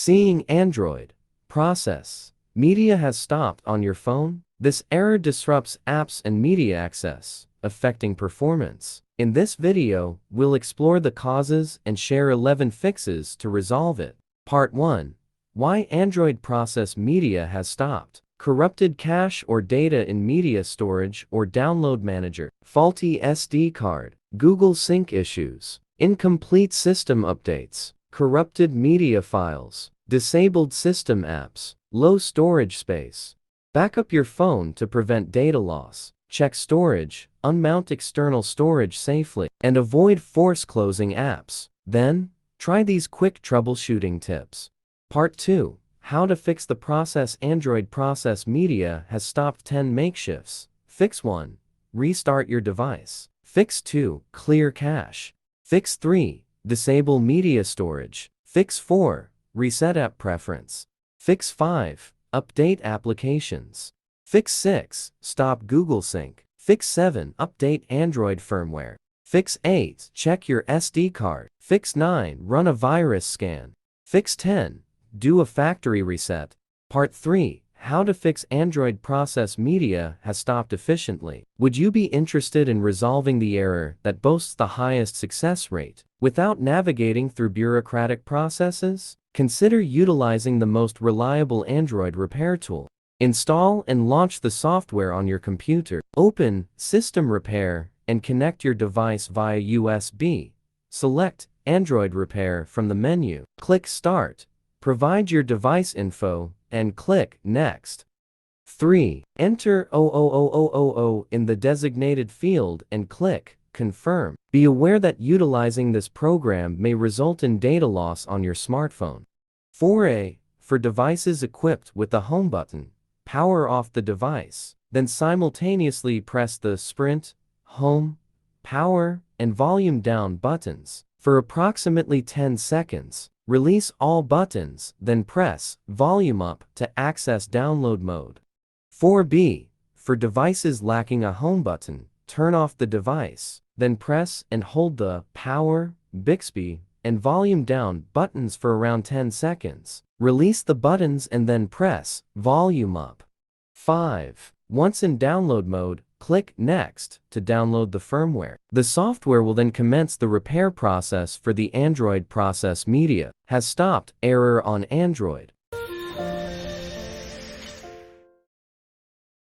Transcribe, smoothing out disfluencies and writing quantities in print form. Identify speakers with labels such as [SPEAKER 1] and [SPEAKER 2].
[SPEAKER 1] Seeing Android process media has stopped on your phone? This error disrupts apps and media access, affecting performance. In this video, we'll explore the causes and share 11 fixes to resolve it. Part 1. Why Android process media has stopped. Corrupted cache or data in media storage or download manager. Faulty SD card. Google Sync issues. Incomplete system updates. Corrupted media files. Disabled system apps. Low storage space. Back up your phone to prevent data loss. Check storage, unmount external storage safely, and avoid force closing apps. Then, try these quick troubleshooting tips. Part 2. How to fix the process Android process media has stopped. 10 makeshifts. Fix 1. Restart your device. Fix 2. Clear cache. Fix 3. Disable media storage. Fix 4. Reset app preference. Fix 5. Update applications. Fix 6. Stop Google Sync. Fix 7. Update Android firmware. Fix 8. Check your SD card. Fix 9. Run a virus scan. Fix 10. Do a factory reset. Part 3. How to fix Android process media has stopped efficiently. Would you be interested in resolving the error that boasts the highest success rate without navigating through bureaucratic processes? Consider utilizing the most reliable Android repair tool. Install and launch the software on your computer. Open System Repair and connect your device via USB. Select Android Repair from the menu. Click Start. Provide your device info and click Next. 3. Enter 00000 in the designated field and click Confirm. Be aware that utilizing this program may result in data loss on your smartphone. 4a. For devices equipped with the Home button, power off the device, then simultaneously press the Sprint, Home, Power, and Volume Down buttons. For approximately 10 seconds, release all buttons, then press Volume Up to access download mode. 4b. For devices lacking a Home button, turn off the device, then press and hold the Power, Bixby, and Volume Down buttons for around 10 seconds. Release the buttons and then press Volume Up. 5. Once in download mode, click Next to download the firmware. The software will then commence the repair process for the Android process media. Has stopped. Error on Android